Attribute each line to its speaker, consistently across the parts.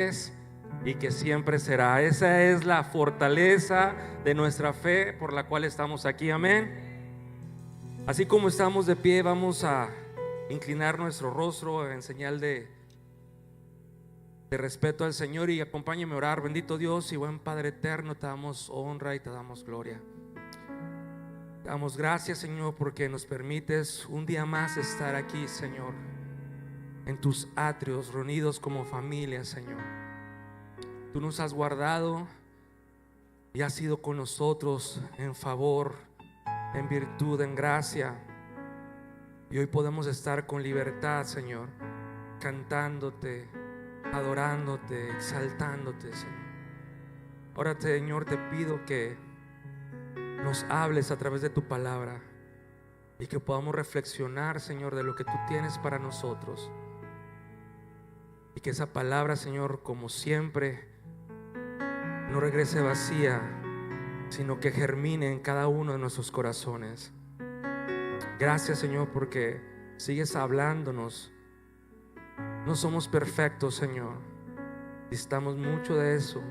Speaker 1: es y que siempre será. Esa es la fortaleza de nuestra fe por la cual estamos aquí. Amén. Así como estamos de pie, vamos a inclinar nuestro rostro en señal de respeto al Señor, y acompáñame a orar. Bendito Dios y buen Padre eterno, te damos honra y te damos gloria. Te damos gracias, Señor, porque nos permites un día más estar aquí, Señor, en tus atrios, reunidos como familia, Señor. Tú nos has guardado y has sido con nosotros en favor, en virtud, en gracia. Y hoy podemos estar con libertad, Señor, cantándote, adorándote, exaltándote, Señor. Ahora, Señor, te pido que nos hables a través de tu palabra y que podamos reflexionar, Señor, de lo que tú tienes para nosotros. Y que esa palabra, Señor, como siempre, no regrese vacía, sino que germine en cada uno de nuestros corazones. Gracias, Señor, porque sigues hablándonos. No somos perfectos, Señor, necesitamos mucho de eso,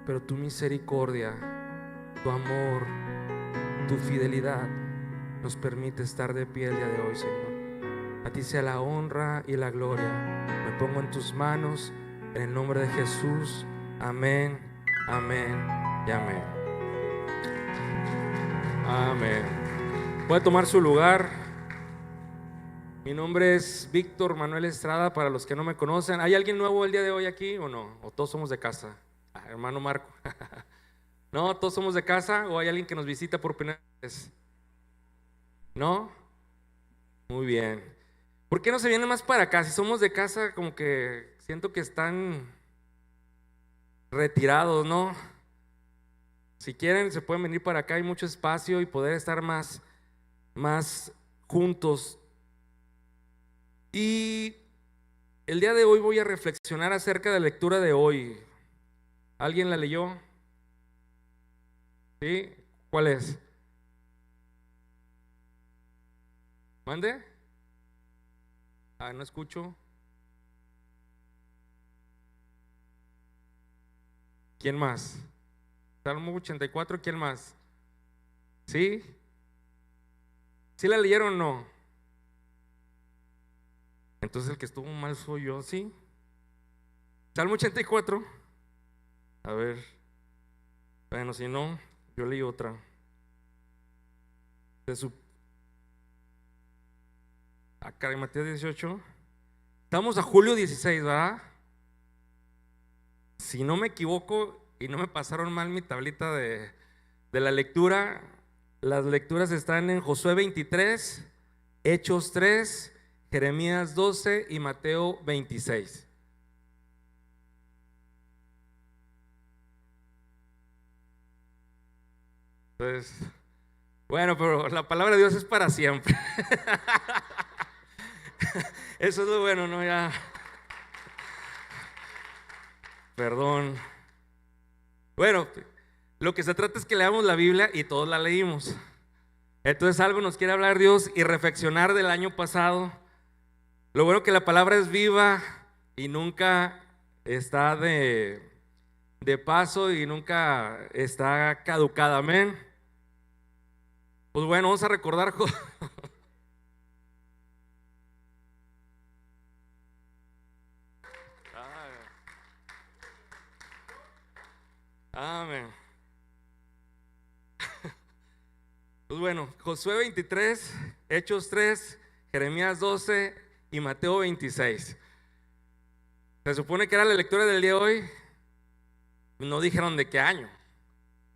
Speaker 1: pero tu misericordia, tu amor, tu fidelidad nos permite estar de pie el día de hoy, Señor. A ti sea la honra y la gloria. Me pongo en tus manos, en el nombre de Jesús. Amén, amén y amén. Amén. Puede tomar su lugar. Mi nombre es Víctor Manuel Estrada, para los que no me conocen. ¿Hay alguien nuevo el día de hoy aquí o no? ¿O todos somos de casa? Hermano Marco. ¿No? ¿Todos somos de casa o hay alguien que nos visita por primera vez? ¿No? Muy bien. ¿Por qué no se vienen más para acá? Si somos de casa, como que siento que están retirados, ¿no? Si quieren, se pueden venir para acá, hay mucho espacio y poder estar más juntos. Y el día de hoy voy a reflexionar acerca de la lectura de hoy. ¿Alguien la leyó? ¿Sí? ¿Cuál es? ¿Mande? No escucho. ¿Quién más? Salmo 84, ¿quién más? ¿Sí? ¿Sí la leyeron o no? Entonces el que estuvo mal soy yo, ¿sí? Salmo 84. A ver. Bueno, si no, yo leí otra. Acá en Mateo 18. Estamos a julio 16, ¿verdad? Si no me equivoco y no me pasaron mal mi tablita de la lectura, las lecturas están en Josué 23, Hechos 3, Jeremías 12 y Mateo 26. Entonces, bueno, pero la palabra de Dios es para siempre. Eso es lo bueno, ¿no? Ya. Perdón. Bueno, lo que se trata es que leamos la Biblia y todos la leímos. Entonces algo nos quiere hablar Dios y reflexionar del año pasado. Lo bueno que la palabra es viva y nunca está de paso y nunca está caducada. Amén. Pues bueno, vamos a recordar. Amén. Pues bueno, Josué 23, Hechos 3, Jeremías 12 y Mateo 26. Se supone que era la lectura del día de hoy. No dijeron de qué año.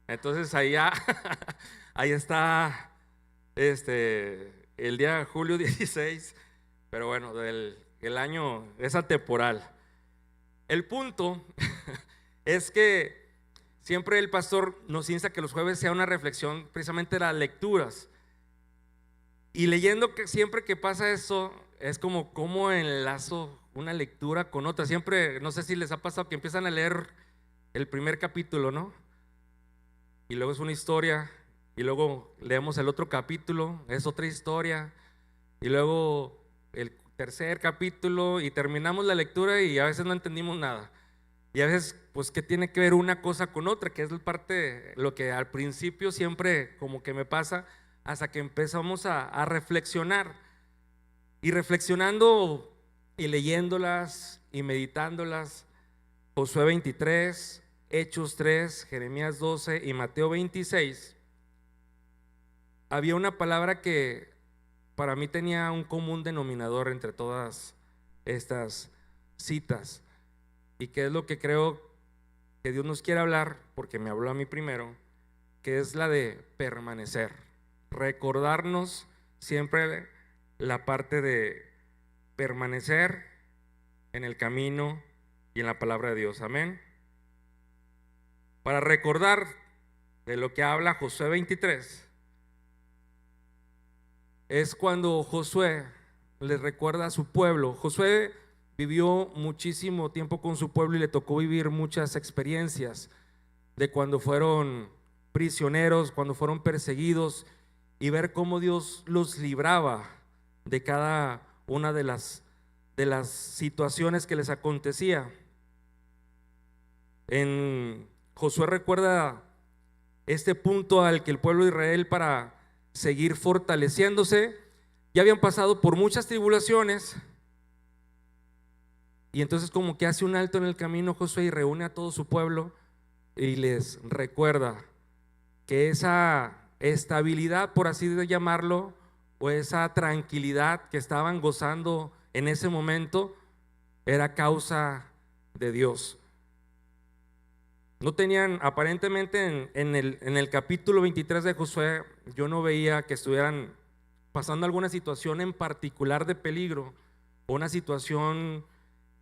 Speaker 1: Entonces ahí está el día de julio 16. Pero bueno, el año es atemporal. El punto es que siempre el pastor nos insta que los jueves sea una reflexión precisamente de las lecturas. Y leyendo, que siempre que pasa eso, es como enlazo una lectura con otra. Siempre, no sé si les ha pasado que empiezan a leer el primer capítulo, ¿no? Y luego es una historia, y luego leemos el otro capítulo, es otra historia, y luego el tercer capítulo, y terminamos la lectura y a veces no entendimos nada. Y a veces, pues, ¿qué tiene que ver una cosa con otra? Que es parte, lo que al principio siempre como que me pasa, hasta que empezamos a reflexionar. Y reflexionando y leyéndolas y meditándolas, Josué 23, Hechos 3, Jeremías 12 y Mateo 26, había una palabra que para mí tenía un común denominador entre todas estas citas, y que es lo que creo que Dios nos quiere hablar, porque me habló a mí primero, que es la de permanecer, recordarnos siempre la parte de permanecer en el camino y en la palabra de Dios. Amén. Para recordar de lo que habla Josué 23, es cuando Josué les recuerda a su pueblo. Josué vivió muchísimo tiempo con su pueblo y le tocó vivir muchas experiencias de cuando fueron prisioneros, cuando fueron perseguidos, y ver cómo Dios los libraba de cada una de las situaciones que les acontecía. En Josué recuerda este punto al que el pueblo de Israel, para seguir fortaleciéndose, ya habían pasado por muchas tribulaciones, y entonces como que hace un alto en el camino Josué y reúne a todo su pueblo y les recuerda que esa estabilidad, por así llamarlo, o esa tranquilidad que estaban gozando en ese momento, era causa de Dios. No tenían, aparentemente en el capítulo 23 de Josué, yo no veía que estuvieran pasando alguna situación en particular de peligro, o una situación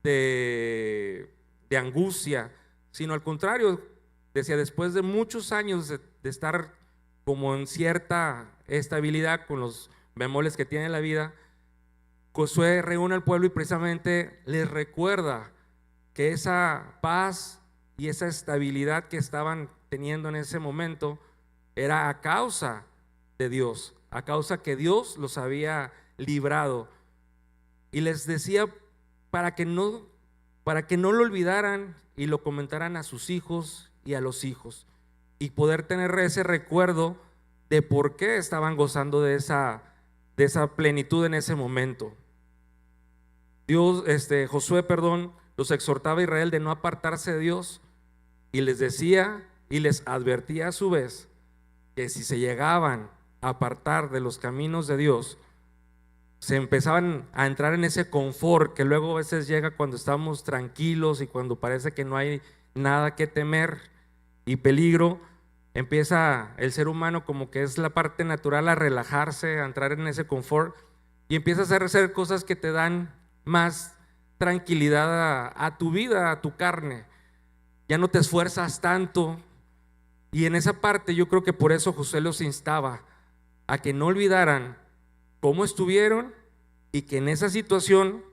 Speaker 1: de angustia, sino al contrario, decía, después de muchos años de estar como en cierta estabilidad con los bemoles que tiene la vida, Josué reúne al pueblo y precisamente les recuerda que esa paz y esa estabilidad que estaban teniendo en ese momento era a causa de Dios, a causa que Dios los había librado. Y les decía para que no lo olvidaran y lo comentaran a sus hijos y a los hijos, y poder tener ese recuerdo de por qué estaban gozando de esa plenitud en ese momento. Josué, los exhortaba a Israel de no apartarse de Dios, y les decía y les advertía a su vez que si se llegaban a apartar de los caminos de Dios, se empezaban a entrar en ese confort que luego a veces llega cuando estamos tranquilos y cuando parece que no hay nada que temer y peligro. Empieza el ser humano, como que es la parte natural, a relajarse, a entrar en ese confort, y empiezas a hacer cosas que te dan más tranquilidad a tu vida, a tu carne. Ya no te esfuerzas tanto, y en esa parte yo creo que por eso José los instaba a que no olvidaran cómo estuvieron, y que en esa situación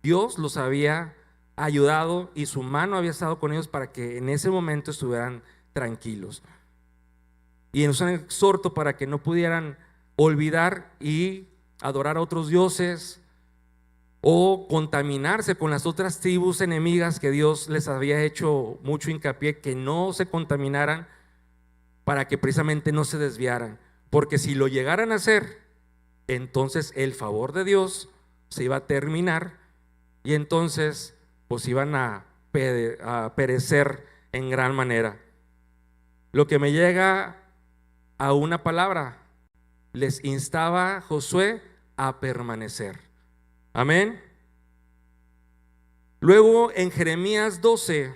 Speaker 1: Dios los había ayudado y su mano había estado con ellos para que en ese momento estuvieran tranquilos. Y es un exhorto para que no pudieran olvidar y adorar a otros dioses o contaminarse con las otras tribus enemigas que Dios les había hecho mucho hincapié que no se contaminaran, para que precisamente no se desviaran, porque si lo llegaran a hacer, entonces el favor de Dios se iba a terminar, y entonces pues iban a perecer en gran manera. Lo que me llega a una palabra: les instaba Josué a permanecer. Amén. Luego en Jeremías 12,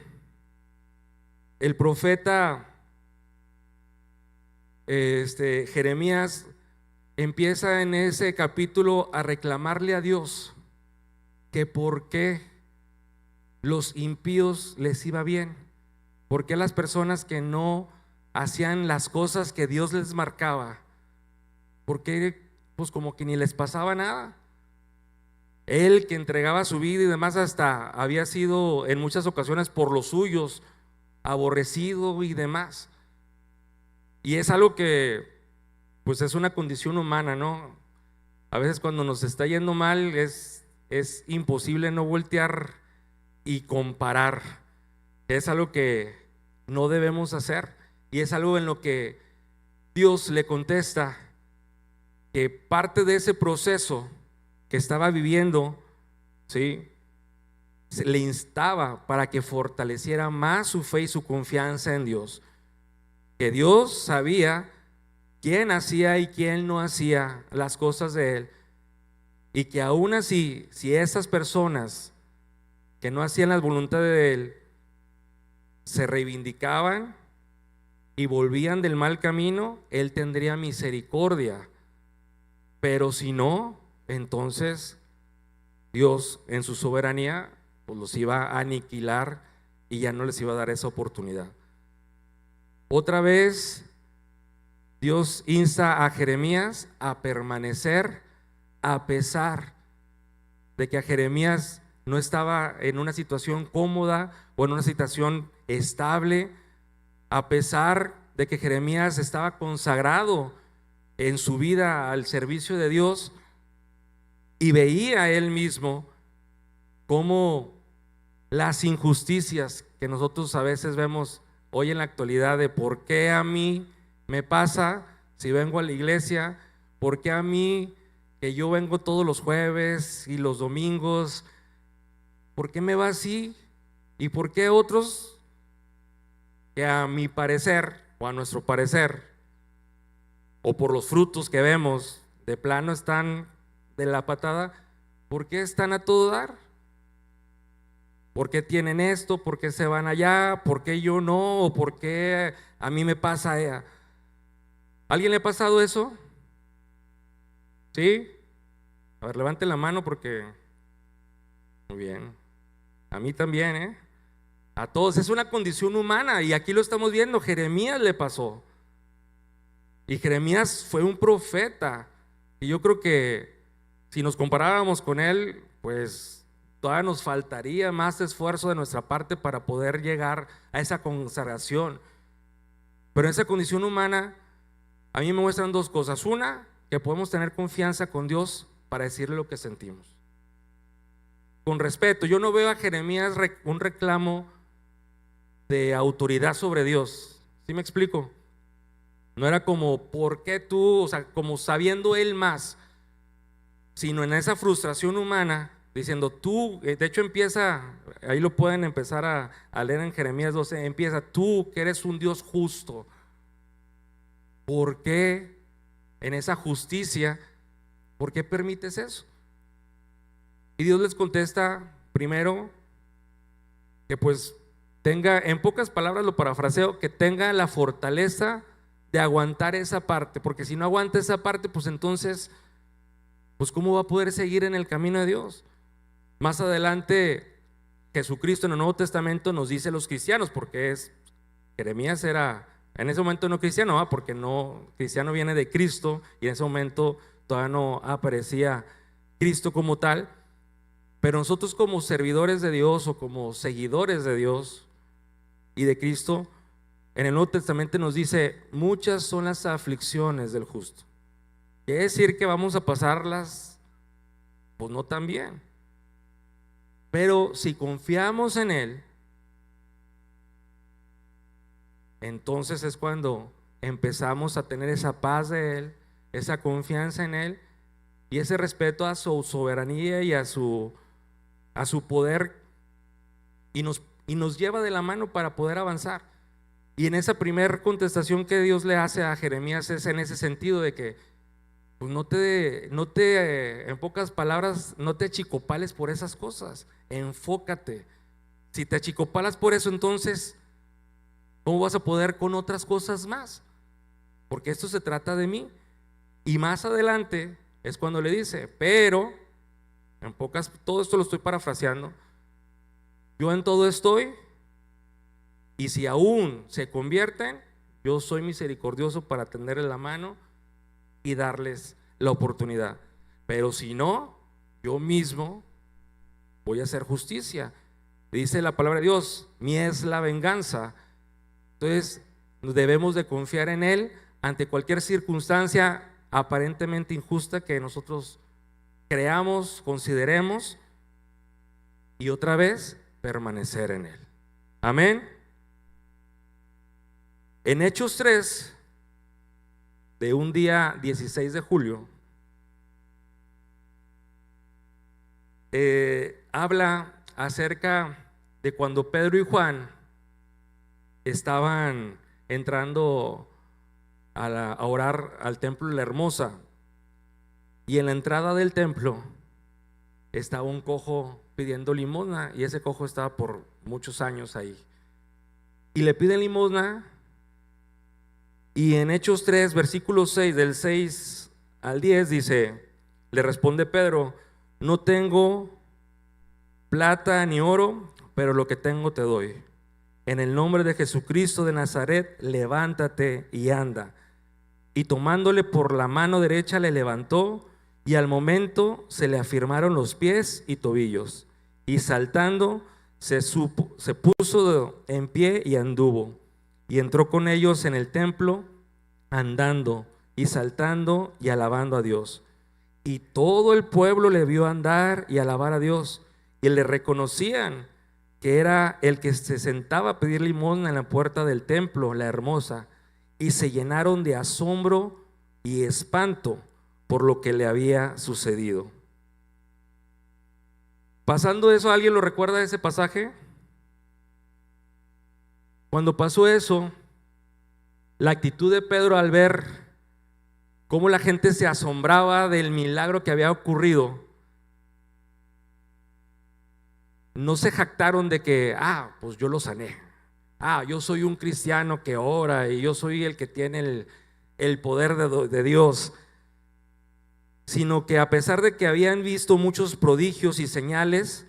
Speaker 1: el profeta Jeremías empieza en ese capítulo a reclamarle a Dios que por qué los impíos les iba bien, por qué las personas que no hacían las cosas que Dios les marcaba, por qué pues como que ni les pasaba nada. Él, que entregaba su vida y demás, hasta había sido en muchas ocasiones por los suyos aborrecido y demás. Y es algo que pues es una condición humana, ¿no? A veces cuando nos está yendo mal es imposible no voltear y comparar. Es algo que no debemos hacer y es algo en lo que Dios le contesta que parte de ese proceso que estaba viviendo, ¿sí?, se le instaba para que fortaleciera más su fe y su confianza en Dios, que Dios sabía quién hacía y quién no hacía las cosas de él, y que aún así, si esas personas que no hacían la voluntad de él se reivindicaban y volvían del mal camino, él tendría misericordia. Pero si no, entonces Dios en su soberanía pues los iba a aniquilar y ya no les iba a dar esa oportunidad. Otra vez Dios insta a Jeremías a permanecer a pesar de que a Jeremías no estaba en una situación cómoda o en una situación estable, a pesar de que Jeremías estaba consagrado en su vida al servicio de Dios y veía él mismo cómo las injusticias que nosotros a veces vemos hoy en la actualidad de por qué a mí me pasa si vengo a la iglesia, por qué a mí que yo vengo todos los jueves y los domingos, ¿por qué me va así? ¿Y por qué otros que a mi parecer o a nuestro parecer o por los frutos que vemos de plano están de la patada? ¿Por qué están a todo dar? ¿Por qué tienen esto? ¿Por qué se van allá? ¿Por qué yo no? ¿O por qué a mí me pasa ella? ¿Alguien le ha pasado eso? ¿Sí? A ver, levanten la mano porque... Muy bien. A mí también, ¿eh? A todos. Es una condición humana y aquí lo estamos viendo. Jeremías le pasó. Y Jeremías fue un profeta. Y yo creo que si nos comparáramos con él, pues todavía nos faltaría más esfuerzo de nuestra parte para poder llegar a esa consagración. Pero en esa condición humana, a mí me muestran dos cosas. Una, que podemos tener confianza con Dios para decirle lo que sentimos. Con respeto. Yo no veo a Jeremías un reclamo de autoridad sobre Dios. ¿Sí me explico? No era como, ¿por qué tú? O sea, como sabiendo él más, sino en esa frustración humana, diciendo tú, de hecho empieza, ahí lo pueden empezar a leer en Jeremías 12, empieza, tú que eres un Dios justo, ¿por qué en esa justicia, por qué permites eso? Y Dios les contesta primero que pues tenga, en pocas palabras lo parafraseo, que tenga la fortaleza de aguantar esa parte, porque si no aguanta esa parte, pues entonces, pues ¿cómo va a poder seguir en el camino de Dios? Más adelante Jesucristo en el Nuevo Testamento nos dice a los cristianos, porque Jeremías era en ese momento no cristiano, ¿va? Porque no, cristiano viene de Cristo y en ese momento todavía no aparecía Cristo como tal. Pero nosotros como servidores de Dios o como seguidores de Dios y de Cristo, en el Nuevo Testamento nos dice, muchas son las aflicciones del justo. Quiere decir que vamos a pasarlas, pues no tan bien. Pero si confiamos en Él, entonces es cuando empezamos a tener esa paz de Él, esa confianza en Él y ese respeto a su soberanía y a su poder, y nos lleva de la mano para poder avanzar. Y en esa primera contestación que Dios le hace a Jeremías es en ese sentido de que pues en pocas palabras, no te achicopales por esas cosas, enfócate. Si te achicopalas por eso, entonces ¿cómo vas a poder con otras cosas más? Porque esto se trata de mí. Y más adelante es cuando le dice, pero en pocas, todo esto lo estoy parafraseando, yo en todo estoy, y si aún se convierten, yo soy misericordioso para tenderles la mano y darles la oportunidad. Pero si no, yo mismo voy a hacer justicia. Dice la palabra de Dios, mía es la venganza. Entonces debemos de confiar en Él ante cualquier circunstancia aparentemente injusta que nosotros creamos, consideremos. Y otra vez, permanecer en Él. Amén. En Hechos 3, de un día 16 de julio, habla acerca de cuando Pedro y Juan estaban entrando a orar al templo de la Hermosa, y en la entrada del templo estaba un cojo pidiendo limosna, y ese cojo estaba por muchos años ahí, y le piden limosna. Y en Hechos 3, versículo 6, del 6 al 10 dice, le responde Pedro: no tengo plata ni oro, pero lo que tengo te doy. En el nombre de Jesucristo de Nazaret, levántate y anda. Y tomándole por la mano derecha le levantó, y al momento se le afirmaron los pies y tobillos, y saltando se puso en pie y anduvo, y entró con ellos en el templo, andando y saltando y alabando a Dios. Y todo el pueblo le vio andar y alabar a Dios, y le reconocían que era el que se sentaba a pedir limosna en la puerta del templo, la Hermosa, y se llenaron de asombro y espanto por lo que le había sucedido. Pasando eso, ¿alguien lo recuerda ese pasaje? Cuando pasó eso, la actitud de Pedro al ver cómo la gente se asombraba del milagro que había ocurrido, no se jactaron de que, pues yo lo sané, yo soy un cristiano que ora y yo soy el que tiene el poder de Dios, sino que a pesar de que habían visto muchos prodigios y señales,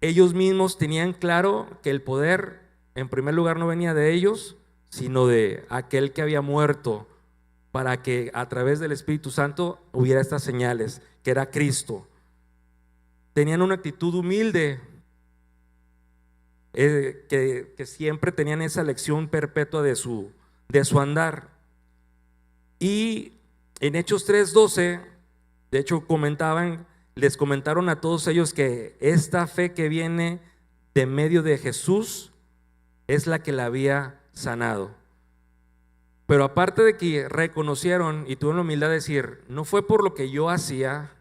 Speaker 1: ellos mismos tenían claro que el poder en primer lugar no venía de ellos, sino de aquel que había muerto, para que a través del Espíritu Santo hubiera estas señales, que era Cristo. Tenían una actitud humilde, que siempre tenían esa lección perpetua de su andar. Y en Hechos 3:12, de hecho les comentaron a todos ellos que esta fe que viene de medio de Jesús es la que la había sanado. Pero aparte de que reconocieron y tuvieron la humildad de decir, no fue por lo que yo hacía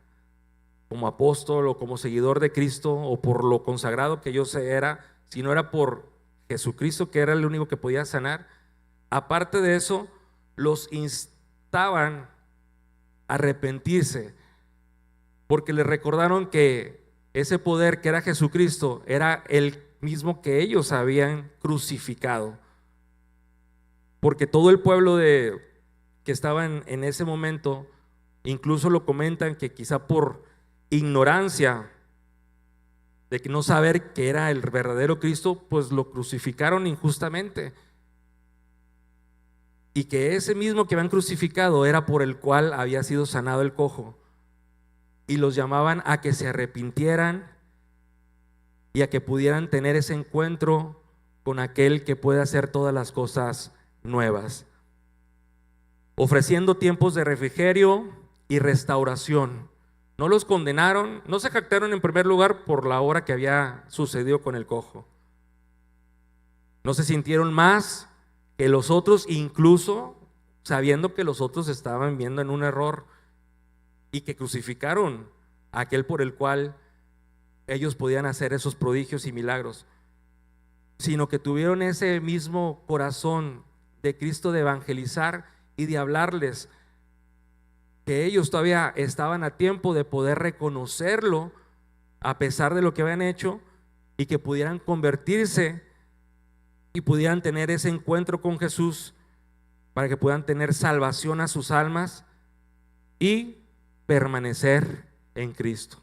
Speaker 1: como apóstol o como seguidor de Cristo o por lo consagrado que yo era, sino era por Jesucristo, que era el único que podía sanar. Aparte de eso, los instaban a arrepentirse, porque les recordaron que ese poder que era Jesucristo era el mismo que ellos habían crucificado. Porque todo el pueblo que estaba en ese momento, incluso lo comentan que quizá por ignorancia de que no saber que era el verdadero Cristo, pues lo crucificaron injustamente, y que ese mismo que habían crucificado era por el cual había sido sanado el cojo, y los llamaban a que se arrepintieran y a que pudieran tener ese encuentro con aquel que puede hacer todas las cosas nuevas, ofreciendo tiempos de refrigerio y restauración. No los condenaron, no se jactaron en primer lugar por la hora que había sucedido con el cojo. No se sintieron más que los otros, incluso sabiendo que los otros estaban viendo en un error y que crucificaron a aquel por el cual ellos podían hacer esos prodigios y milagros, sino que tuvieron ese mismo corazón de Cristo de evangelizar y de hablarles que ellos todavía estaban a tiempo de poder reconocerlo a pesar de lo que habían hecho, y que pudieran convertirse y pudieran tener ese encuentro con Jesús para que puedan tener salvación a sus almas y permanecer en Cristo.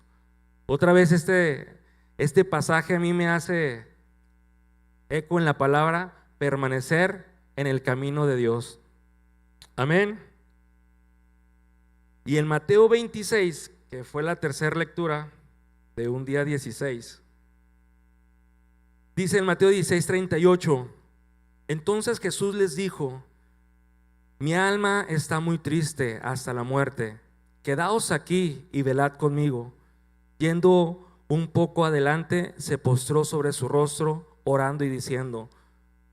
Speaker 1: Otra vez este pasaje a mí me hace eco en la palabra permanecer en el camino de Dios. Amén. Y en Mateo 26, que fue la tercera lectura de un día 16, dice en Mateo 16:38, entonces Jesús les dijo: mi alma está muy triste hasta la muerte, quedaos aquí y velad conmigo. Yendo un poco adelante, se postró sobre su rostro, orando y diciendo: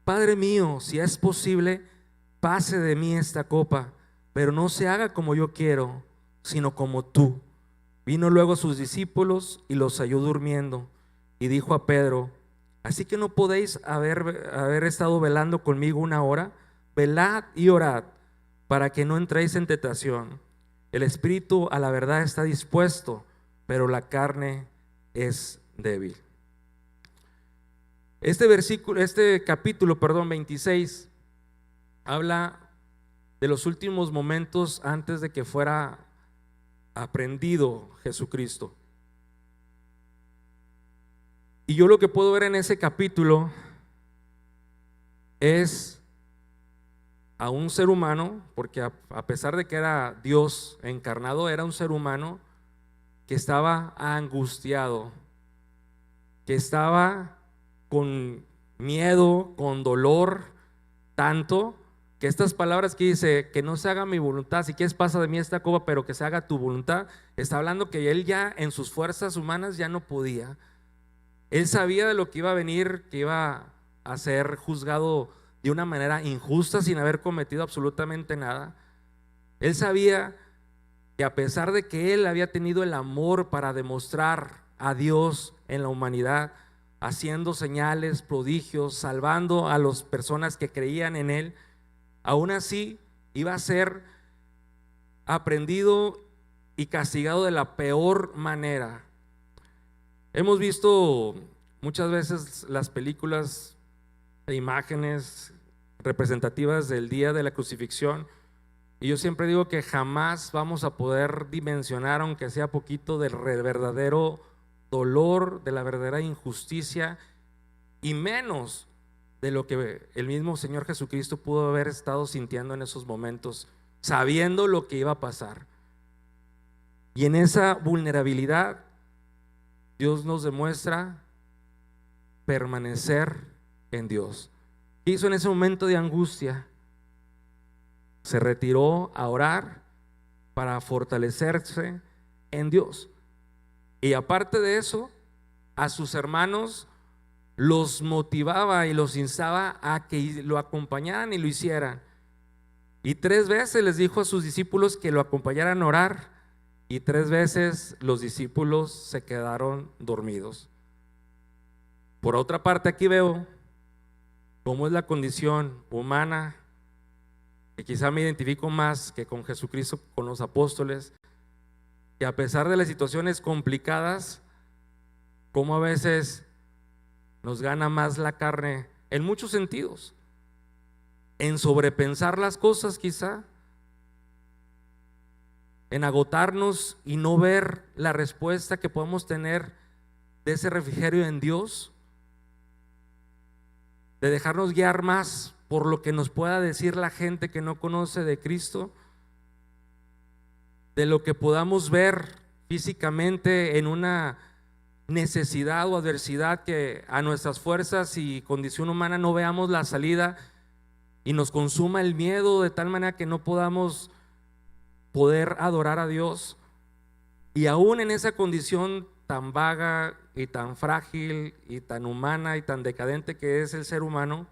Speaker 1: Padre mío, si es posible, pase de mí esta copa, pero no se haga como yo quiero, sino como tú. Vino luego a sus discípulos y los halló durmiendo, y dijo a Pedro: ¿Así que no podéis haber estado velando conmigo una hora? Velad y orad, para que no entréis en tentación. El espíritu a la verdad está dispuesto, pero la carne es débil. Este capítulo, 26, habla de los últimos momentos antes de que fuera aprendido Jesucristo. Y yo lo que puedo ver en ese capítulo es a un ser humano, porque a pesar de que era Dios encarnado, era un ser humano que estaba angustiado, que estaba con miedo, con dolor, tanto que estas palabras que dice: que no se haga mi voluntad, si quieres pasa de mí esta copa, pero que se haga tu voluntad, está hablando que él ya en sus fuerzas humanas ya no podía. Él sabía de lo que iba a venir, que iba a ser juzgado de una manera injusta sin haber cometido absolutamente nada. Él sabía que a pesar de que él había tenido el amor para demostrar a Dios en la humanidad, haciendo señales, prodigios, salvando a las personas que creían en él, aún así iba a ser aprendido y castigado de la peor manera. Hemos visto muchas veces las películas de imágenes representativas del día de la crucifixión, y yo siempre digo que jamás vamos a poder dimensionar, aunque sea poquito, del verdadero dolor, de la verdadera injusticia, y menos de lo que el mismo Señor Jesucristo pudo haber estado sintiendo en esos momentos, sabiendo lo que iba a pasar. Y en esa vulnerabilidad Dios nos demuestra permanecer en Dios. ¿Qué hizo en ese momento de angustia? Se retiró a orar para fortalecerse en Dios. Y aparte de eso, a sus hermanos los motivaba y los instaba a que lo acompañaran y lo hicieran. Y 3 veces les dijo a sus discípulos que lo acompañaran a orar, y 3 veces los discípulos se quedaron dormidos. Por otra parte, aquí veo cómo es la condición humana, que quizá me identifico más que con Jesucristo, con los apóstoles, que a pesar de las situaciones complicadas, como a veces nos gana más la carne en muchos sentidos, en sobrepensar las cosas quizá, en agotarnos y no ver la respuesta que podemos tener de ese refrigerio en Dios, de dejarnos guiar más por lo que nos pueda decir la gente que no conoce de Cristo, de lo que podamos ver físicamente en una necesidad o adversidad que a nuestras fuerzas y condición humana no veamos la salida y nos consuma el miedo de tal manera que no podamos poder adorar a Dios. Y aún en esa condición tan vaga y tan frágil y tan humana y tan decadente que es el ser humano,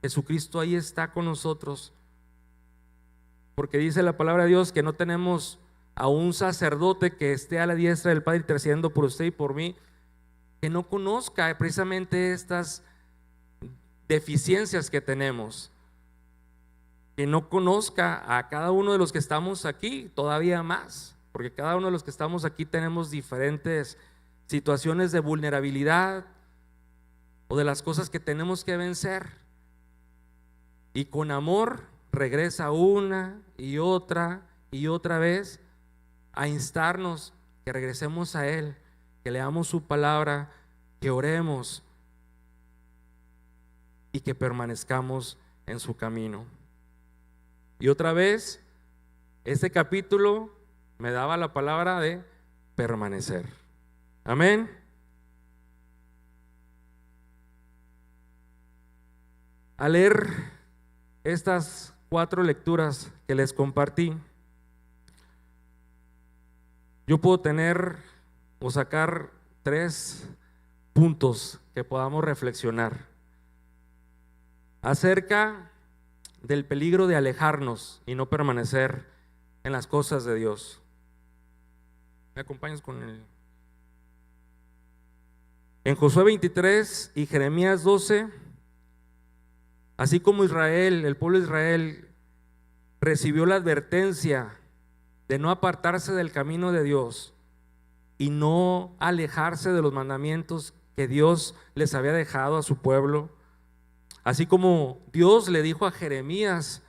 Speaker 1: Jesucristo ahí está con nosotros, porque dice la palabra de Dios que no tenemos a un sacerdote que esté a la diestra del Padre intercediendo por usted y por mí, que no conozca precisamente estas deficiencias que tenemos, que no conozca a cada uno de los que estamos aquí, todavía más, porque cada uno de los que estamos aquí tenemos diferentes situaciones de vulnerabilidad o de las cosas que tenemos que vencer, y con amor regresa una y otra vez a instarnos que regresemos a Él, que leamos su palabra, que oremos y que permanezcamos en su camino. Y otra vez, este capítulo me daba la palabra de permanecer. Amén. Al leer estas 4 lecturas que les compartí, yo puedo tener o sacar 3 puntos que podamos reflexionar acerca del peligro de alejarnos y no permanecer en las cosas de Dios. ¿Me acompañas con el? En Josué 23 y Jeremías 12, así como Israel, el pueblo de Israel recibió la advertencia de no apartarse del camino de Dios y no alejarse de los mandamientos que Dios les había dejado a su pueblo, así como Dios le dijo a Jeremías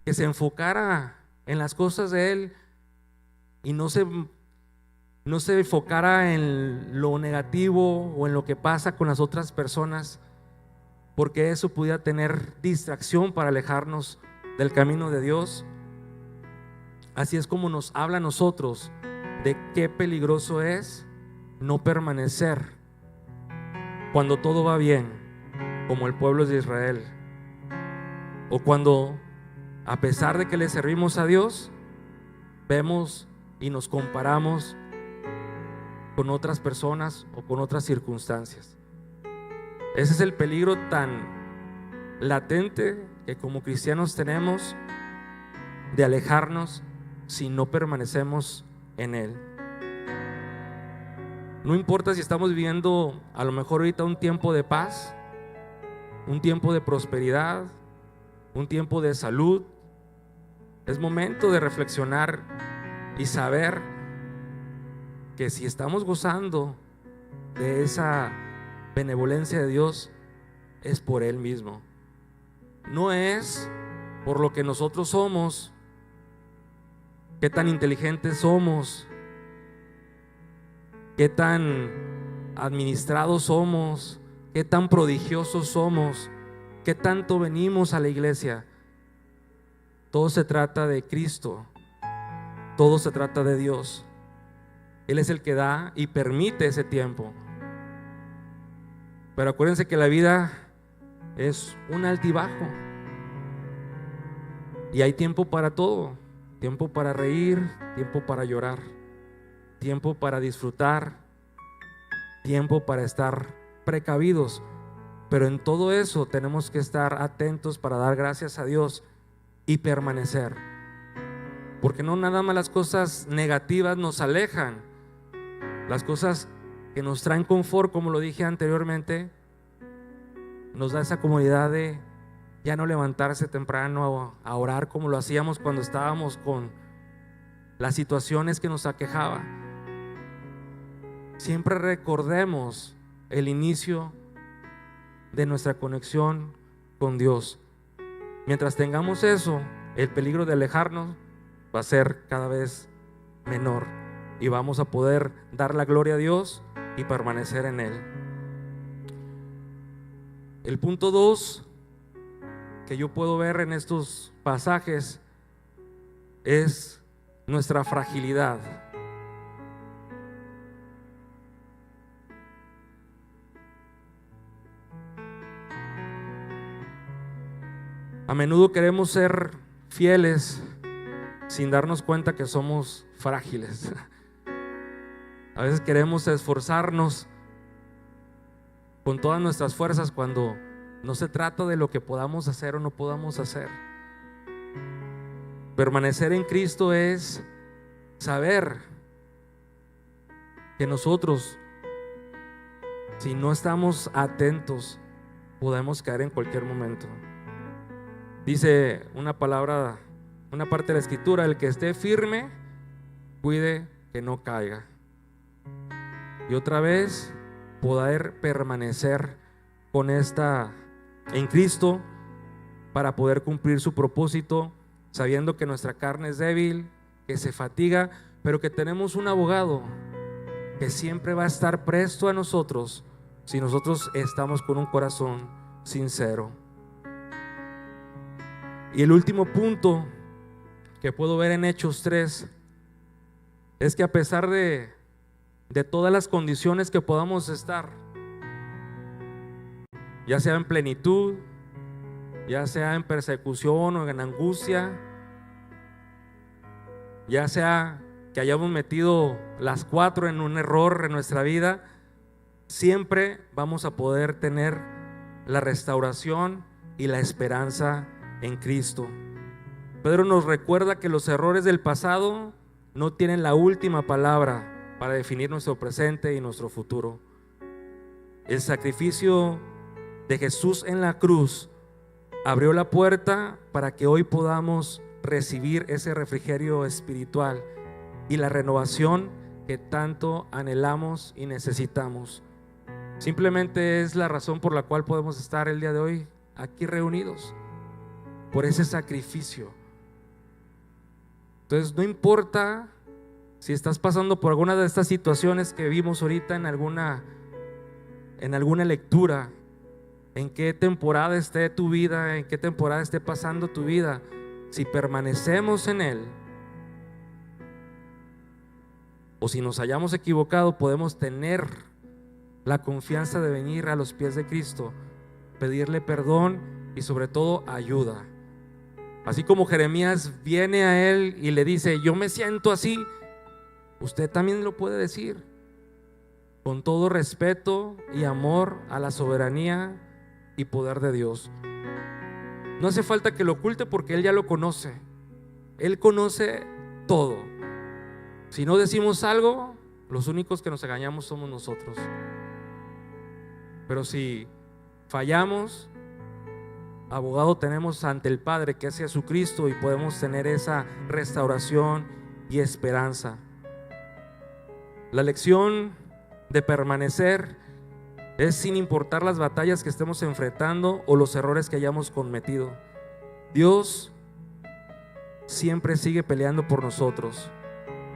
Speaker 1: que se enfocara en las cosas de Él y no se enfocara en lo negativo o en lo que pasa con las otras personas, porque eso pudiera tener distracción para alejarnos del camino de Dios. Así es como nos habla a nosotros de qué peligroso es no permanecer cuando todo va bien, como el pueblo de Israel, o cuando, a pesar de que le servimos a Dios, vemos y nos comparamos con otras personas o con otras circunstancias. Ese es el peligro tan latente que como cristianos tenemos de alejarnos si no permanecemos en Él. No importa si estamos viviendo a lo mejor ahorita un tiempo de paz, un tiempo de prosperidad, un tiempo de salud. Es momento de reflexionar y saber que si estamos gozando de esa benevolencia de Dios, es por Él mismo. No es por lo que nosotros somos, qué tan inteligentes somos, qué tan administrados somos, qué tan prodigiosos somos, qué tanto venimos a la iglesia. Todo se trata de Cristo, todo se trata de Dios. Él es el que da y permite ese tiempo. Pero acuérdense que la vida es un altibajo y hay tiempo para todo. Tiempo para reír, tiempo para llorar, tiempo para disfrutar, tiempo para estar precavidos. Pero en todo eso tenemos que estar atentos para dar gracias a Dios y permanecer, porque no nada más las cosas negativas nos alejan. Las cosas que nos traen confort, como lo dije anteriormente, nos da esa comodidad de ya no levantarse temprano a orar como lo hacíamos cuando estábamos con las situaciones que nos aquejaban. Siempre recordemos el inicio de nuestra conexión con Dios. Mientras tengamos eso, el peligro de alejarnos va a ser cada vez menor y vamos a poder dar la gloria a Dios y permanecer en Él. El punto 2 que yo puedo ver en estos pasajes es nuestra fragilidad. A menudo queremos ser fieles sin darnos cuenta que somos frágiles. A veces queremos esforzarnos con todas nuestras fuerzas cuando no se trata de lo que podamos hacer o no podamos hacer. Permanecer en Cristo es saber que nosotros, si no estamos atentos, podemos caer en cualquier momento. Dice una palabra, una parte de la escritura: el que esté firme, cuide que no caiga. Y otra vez, poder permanecer con en Cristo para poder cumplir su propósito, sabiendo que nuestra carne es débil, que se fatiga, pero que tenemos un abogado que siempre va a estar presto a nosotros si nosotros estamos con un corazón sincero. Y el último punto que puedo ver en Hechos 3 es que a pesar de todas las condiciones que podamos estar, ya sea en plenitud, ya sea en persecución o en angustia, ya sea que hayamos metido las 4 en un error en nuestra vida, siempre vamos a poder tener la restauración y la esperanza en Cristo. Pedro nos recuerda que los errores del pasado no tienen la última palabra para definir nuestro presente y nuestro futuro. El sacrificio de Jesús en la cruz abrió la puerta para que hoy podamos recibir ese refrigerio espiritual y la renovación que tanto anhelamos y necesitamos. Simplemente es la razón por la cual podemos estar el día de hoy aquí reunidos, por ese sacrificio. Entonces, no importa si estás pasando por alguna de estas situaciones que vimos ahorita en alguna lectura, en qué temporada esté tu vida, en qué temporada esté pasando tu vida, si permanecemos en Él o si nos hayamos equivocado, podemos tener la confianza de venir a los pies de Cristo, pedirle perdón y sobre todo ayuda. Así como Jeremías viene a Él y le dice: yo me siento así, usted también lo puede decir, con todo respeto y amor a la soberanía y poder de Dios. No hace falta que lo oculte, porque Él ya lo conoce. Él conoce todo. Si no decimos algo, los únicos que nos engañamos somos nosotros. Pero si fallamos, abogado tenemos ante el Padre, que es Jesucristo, y podemos tener esa restauración y esperanza. La lección de permanecer es sin importar las batallas que estemos enfrentando o los errores que hayamos cometido. Dios siempre sigue peleando por nosotros.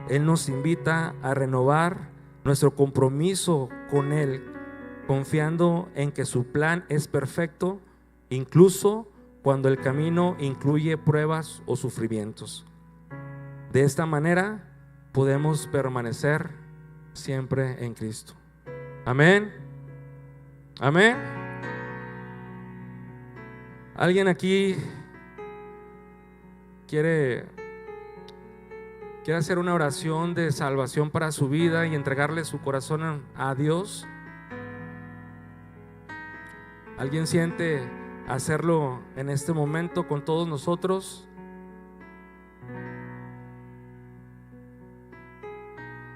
Speaker 1: Él nos invita a renovar nuestro compromiso con Él, confiando en que su plan es perfecto, incluso cuando el camino incluye pruebas o sufrimientos. De esta manera podemos permanecer siempre en Cristo. Amén. Amén. ¿Alguien aquí quiere hacer una oración de salvación para su vida y entregarle su corazón a Dios? ¿Alguien siente hacerlo en este momento con todos nosotros?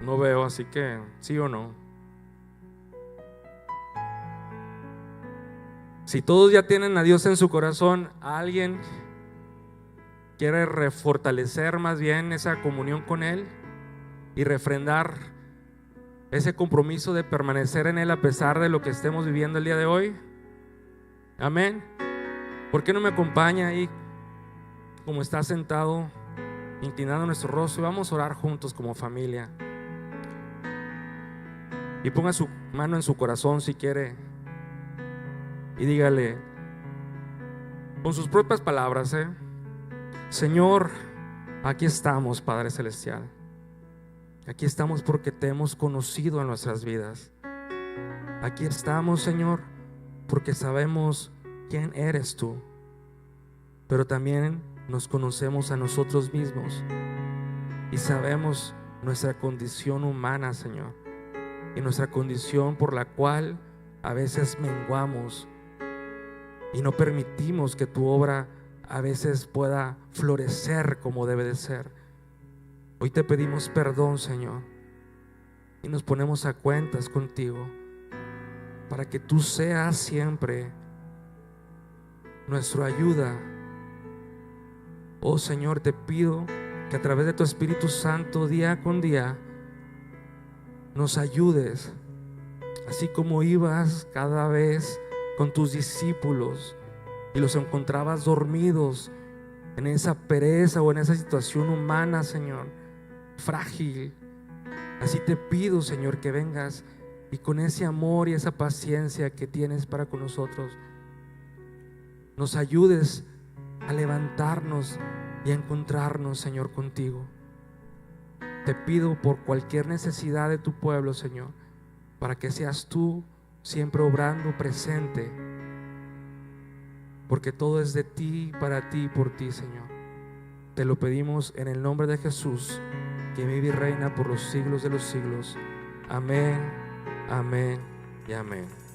Speaker 1: No veo, así que sí o no. Si todos ya tienen a Dios en su corazón, ¿alguien quiere refortalecer más bien esa comunión con Él y refrendar ese compromiso de permanecer en Él a pesar de lo que estemos viviendo el día de hoy? Amén. ¿Por qué no me acompaña ahí, como está sentado, inclinando nuestro rostro, y vamos a orar juntos como familia? Y ponga su mano en su corazón si quiere, y dígale con sus propias palabras: Señor, aquí estamos, Padre Celestial. Aquí estamos porque te hemos conocido en nuestras vidas. Aquí estamos, Señor, porque sabemos quién eres tú, pero también nos conocemos a nosotros mismos y sabemos nuestra condición humana, Señor, y nuestra condición por la cual a veces menguamos y no permitimos que tu obra a veces pueda florecer como debe de ser. Hoy te pedimos perdón, Señor, y nos ponemos a cuentas contigo para que tú seas siempre nuestra ayuda. Oh Señor, te pido que a través de tu Espíritu Santo, día con día, nos ayudes, así como ibas cada vez con tus discípulos y los encontrabas dormidos en esa pereza o en esa situación humana, Señor, frágil. Así te pido, Señor, que vengas y con ese amor y esa paciencia que tienes para con nosotros, nos ayudes a levantarnos y a encontrarnos, Señor, contigo. Te pido por cualquier necesidad de tu pueblo, Señor, para que seas tú siempre obrando presente, porque todo es de ti, para ti y por ti, Señor. Te lo pedimos en el nombre de Jesús. que vive y reina por los siglos de los siglos. Amén, amén y amén.